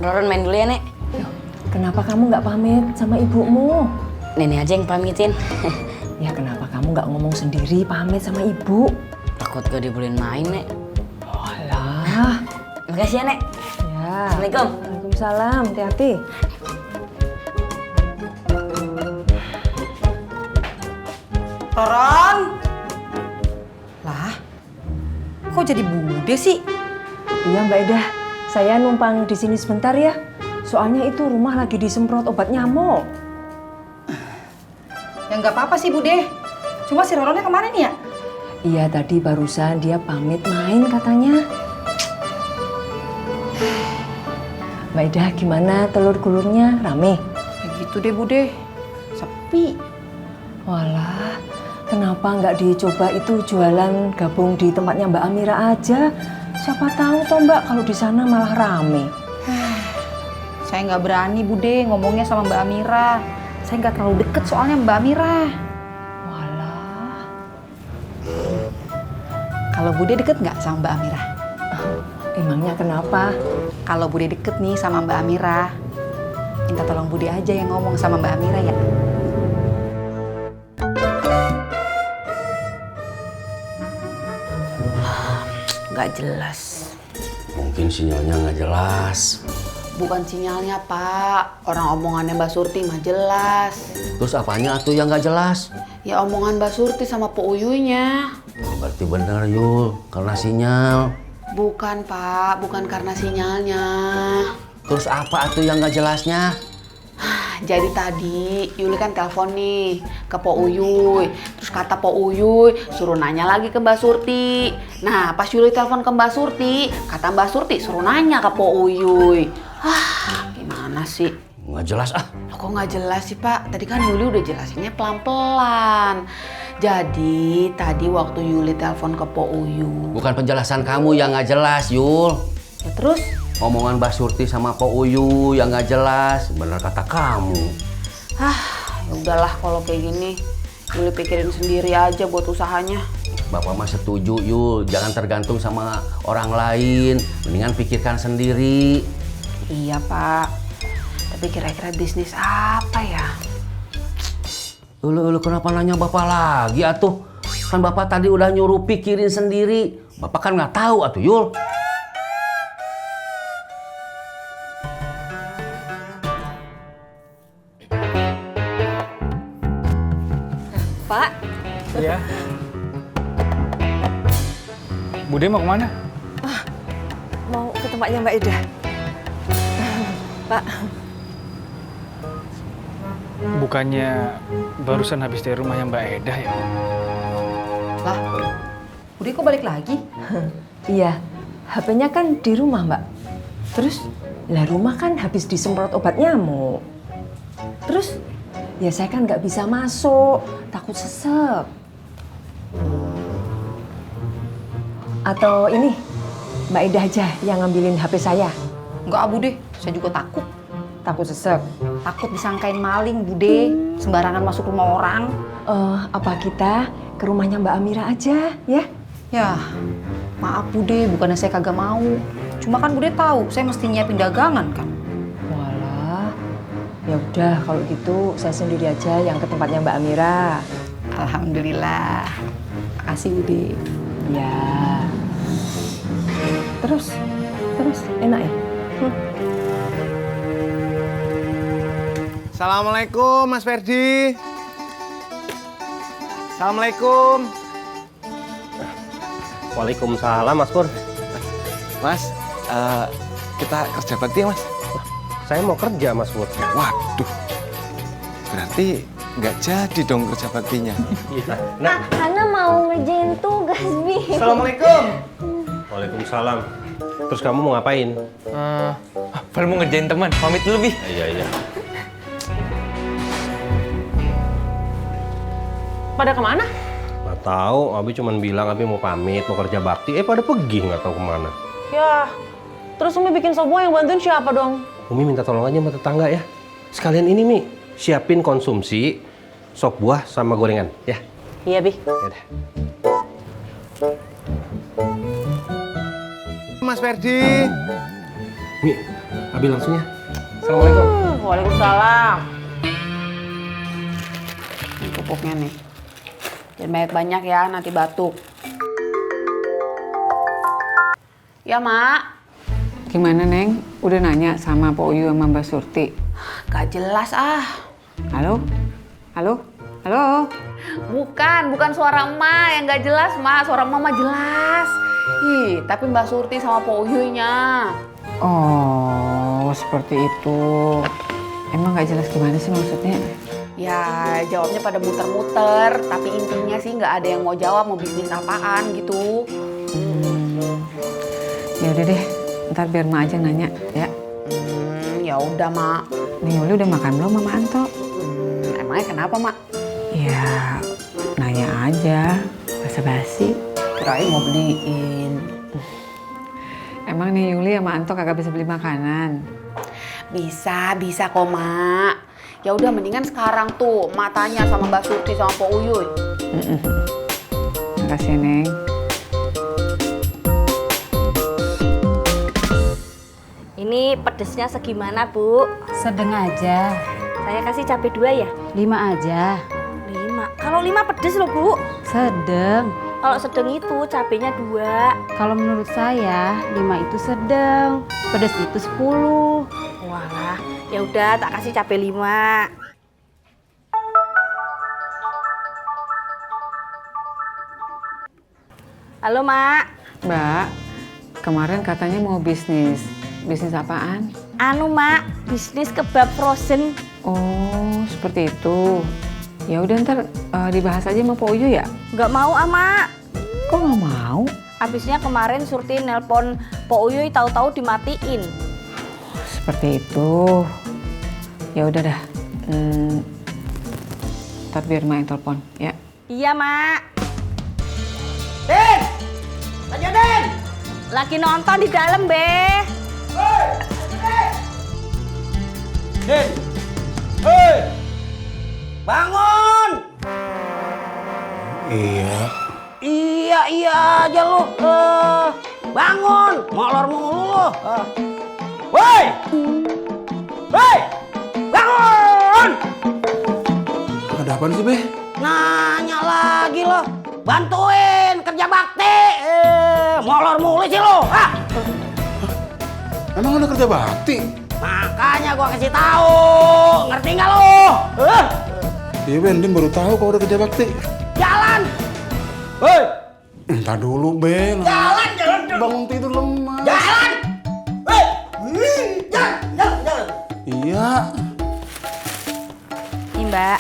Roron main dulu ya, Nek. Kenapa kamu nggak pamit sama ibumu? Nenek aja yang pamitin. Ya kenapa kamu nggak ngomong sendiri pamit sama ibu? Takut gak dibolehin main, Nek. Walah. Makasih ya, Nek. Ya. Assalamualaikum. Waalaikumsalam. Hati-hati. Roron. Lah, kok jadi Bude sih? Iya Mbak Eda, saya numpang di sini sebentar ya. Soalnya itu rumah lagi disemprot obat nyamuk. Ya nggak apa-apa sih Bude. Cuma si Roronnya kemana nih ya? Iya tadi barusan dia pamit main katanya. Mbak Eda gimana telur gulurnya rame? Ya gitu deh Bude, sepi. Walah, kenapa nggak dicoba itu jualan gabung di tempatnya Mbak Amira aja? Siapa tahu toh Mbak kalau di sana malah rame. Saya nggak berani Bude ngomongnya sama Mbak Amira. Saya nggak terlalu deket soalnya Mbak Amira. Walah, Kalau Bude deket nggak sama Mbak Amira? emangnya kenapa? Kalau Bude deket nih sama Mbak Amira, minta tolong Bude aja yang ngomong sama Mbak Amira ya. Gak jelas. Mungkin sinyalnya nggak jelas. Bukan sinyalnya, Pak. Orang omongannya Mbak Surti mah jelas. Terus apanya tuh yang nggak jelas? Ya omongan Mbak Surti sama Po Uyuynya. Oh, berarti bener Yul, karena sinyal. Bukan, Pak. Bukan karena sinyalnya. Terus apa tuh yang nggak jelasnya? Jadi tadi Yuli kan telepon nih ke Po Uyuy. Terus kata Po Uyuy suruh nanya lagi ke Mbak Surti. Nah pas Yuli telepon ke Mbak Surti, kata Mbak Surti suruh nanya ke Po Uyuy. Gimana sih? Nggak jelas ah. Loh, kok nggak jelas sih Pak? Tadi kan Yuli udah jelasinnya pelan-pelan. Jadi tadi waktu Yuli telepon ke Po Uyuy. Bukan penjelasan kamu yang nggak jelas Yul. Ya terus? Omongan Mbak Surti sama Po Uyu yang nggak jelas. Bener kata kamu. Ya udahlah kalau kayak gini. Yuli pikirin sendiri aja buat usahanya. Bapak mah setuju Yul. Jangan tergantung sama orang lain. Mendingan pikirkan sendiri. Iya Pak. Tapi kira-kira bisnis apa ya? Ulu kenapa nanya Bapak lagi atuh? Kan Bapak tadi udah nyuruh pikirin sendiri. Bapak kan nggak tahu atuh Yul. Pak. Iya. Bude mau kemana? Mau ke tempatnya Mbak Eda. Pak. Bukannya barusan habis dari rumahnya Mbak Eda ya? Lah, Bude kok balik lagi? Iya, HP-nya kan di rumah Mbak. Terus, lah rumah kan habis disemprot obat nyamuk. Terus, ya saya kan nggak bisa masuk, takut sesek. Atau ini, Mbak Eda aja yang ngambilin HP saya. Enggak Bude, saya juga takut. Takut sesek. Takut disangkain maling Bude, sembarangan masuk rumah orang. Apa kita ke rumahnya Mbak Amira aja, ya? Ya, maaf Bude, bukannya saya kagak mau. Cuma kan Bude tahu, saya mesti nyiapin dagangan kan. Walah, ya udah kalau gitu saya sendiri aja yang ke tempatnya Mbak Amira. Alhamdulillah. Makasih Bude. Ya. Terus enak ya? Assalamualaikum Mas Ferdi. Assalamualaikum. Waalaikumsalam Mas Pur. Mas, kita kerja bakti ya Mas? Saya mau kerja Mas Pur. Waduh, berarti nggak jadi dong kerja baktinya. Nah, Hana mau ngerjain tugas, Bi. Assalamualaikum. Waalaikumsalam. Terus kamu mau ngapain? Baru mau ngerjain teman, pamit dulu Bi. Iya. Pada kemana? Nggak tahu, Abi cuma bilang Abi mau pamit, mau kerja bakti. Pada pergi nggak tahu kemana. Ya, terus Umi bikin sop buah yang bantuin siapa dong? Umi minta tolong aja sama tetangga ya. Sekalian ini Mi, siapin konsumsi sop buah sama gorengan ya. Iya, Bi. Yaudah. Mas Ferdi. Mi, Abi langsung ya. Assalamualaikum. Waalaikumsalam. Ini pupuknya nih. Jangan banyak-banyak ya, nanti batuk. Ya, Mak. Gimana, Neng? Udah nanya sama Pak Uyu sama Mbak Surti? Gak jelas ah. Halo? Halo? Halo? Bukan suara emak yang gak jelas, Mak. Suara emak mah jelas. Ih, tapi Mbak Surti sama Pak Uyunya. Oh, seperti itu. Emang gak jelas gimana sih maksudnya? Ya, jawabnya pada muter-muter. Tapi intinya sih nggak ada yang mau jawab mau bisnis apaan gitu. Ya udah deh, ntar biar Mak aja nanya ya. Ya udah, Mak. Nih Yuli udah makan belum Mama Anto? Emangnya kenapa, Mak? Ya, nanya aja, basa-basi. Kirain mau beliin. Emang nih Yuli sama Anto kagak bisa beli makanan? Bisa kok, Mak. Ya udah mendingan sekarang tuh Mak tanya sama Mbak Surti sama Pak Uyuy. Makasih, Neng. Ini pedesnya segimana, Bu? Sedang aja. Saya kasih cabai 2 ya? 5 aja. 5. Kalau 5 pedes loh, Bu. Sedang. Kalau sedang itu cabainya 2. Kalau menurut saya 5 itu sedang, pedes itu 10. Walah, ya udah tak kasih cabai 5. Halo, Mak. Mbak, kemarin katanya mau bisnis. Bisnis apaan? Anu, Mak, bisnis kebab frozen. Oh, seperti itu. Ya udah ntar dibahas aja sama Pak Uyu ya. Nggak mau, Mak. Kok nggak mau? Habisnya kemarin Surti nelpon Pak Uyuy tahu-tahu dimatiin. Seperti itu. Ya udah dah. Ntar biar Mak yang telepon ya. Iya, Mak. Den! Aja, Den! Lagi nonton di dalam, Be. Den! Hei! Bangun! Iya aja lu. Bangun! Molor mulu lu. Woi! Woi! Bangun! Ada apaan sih, Be? Nanya lagi lo. Bantuin kerja bakti. Molor mulu sih lo. Emang ada kerja bakti? Makanya gua kasih tahu. Ngerti nggak lo? Iya, Ben, Din baru tahu kalau udah kerja bakti. Jalan. Hei! Entar dulu, Ben. Jalan. Bangun tidur lemah. Jalan. Hei! Jalan. Iya. Nih, Mbak.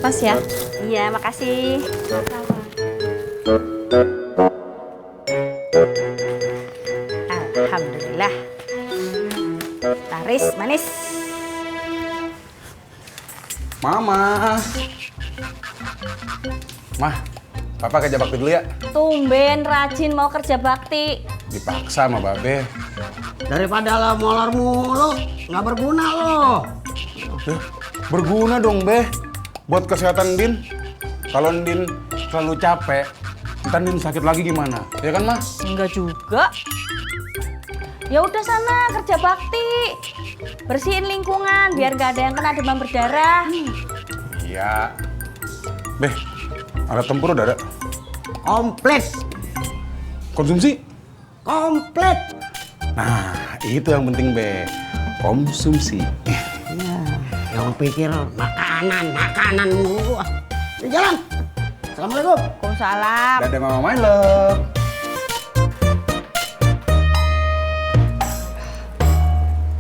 Pas ya? Iya, makasih. Alhamdulillah. Laris, manis. Mama. Mah, Papa kerja bakti dulu ya. Tumben rajin mau kerja bakti. Dipaksa sama Babe. Daripada lo molor mulu, nggak berguna lo. Berguna dong, Be. Buat kesehatan Din. Kalau Din terlalu capek, ntar Din sakit lagi gimana? Ya kan, Mas? Enggak juga. Ya udah sana kerja bakti. Bersihin lingkungan biar nggak ada yang kena demam berdarah. Iya. Be, alat tempur udah ada? Komplit. Konsumsi? Komplit. Nah, itu yang penting, Be. Konsumsi. Yang pikir makanan mulu. Jalan. Assalamualaikum. Waalaikumsalam. Dadah, Mama My Love.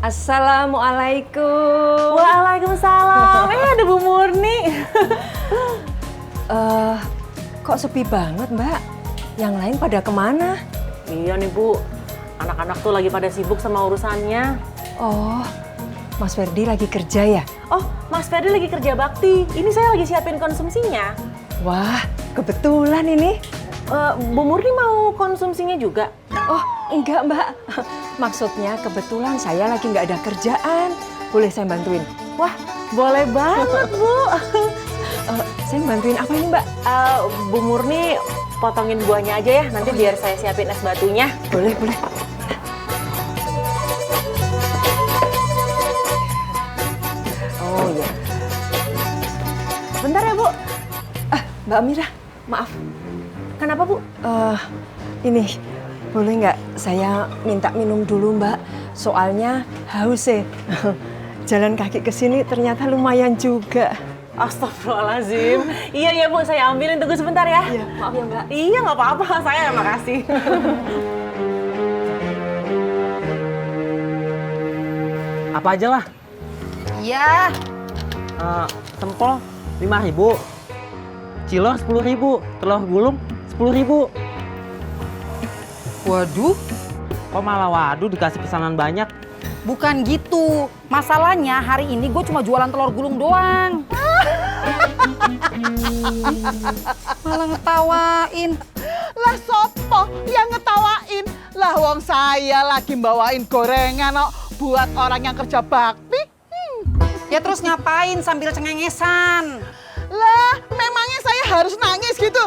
Assalamualaikum. Waalaikumsalam. Ada Bu Murni. Kok sepi banget, Mbak? Yang lain pada kemana? Iya nih, Bu. Anak-anak tuh lagi pada sibuk sama urusannya. Oh, Mas Ferdi lagi kerja ya? Oh, Mas Ferdi lagi kerja bakti. Ini saya lagi siapin konsumsinya. Wah, kebetulan ini. Bu Murni mau konsumsinya juga? Oh, enggak, Mbak. Maksudnya kebetulan saya lagi nggak ada kerjaan. Boleh saya bantuin? Wah, Boleh banget, Bu. Saya bantuin apa ini, Mbak? Bu Murni potongin buahnya aja ya, nanti biar saya siapin es batunya. Boleh, boleh. Oh iya. Bentar ya, Bu. Mbak Amira, Maaf. Kenapa, Bu? ini boleh nggak saya minta minum dulu, Mbak? Soalnya haus ya. Jalan kaki ke sini ternyata lumayan juga. Astagfirullahaladzim. Iya, Bu, saya ambilin. Tunggu sebentar ya. Iya, maaf ya, Mbak. Iya, nggak apa-apa. Saya makasih. Apa aja lah? Iya. Tempol 5.000, cilor 10.000, telur gulung 10.000. Waduh, Kok malah waduh dikasih pesanan banyak? bukan gitu. Masalahnya hari ini gue cuma jualan telur gulung doang. Malah ngetawain. Lah sopo yang ngetawain? Lah wong saya lagi bawain gorengan kok buat orang yang kerja bakti. Ya terus ngapain sambil cengengesan? Lah memangnya saya harus nangis gitu?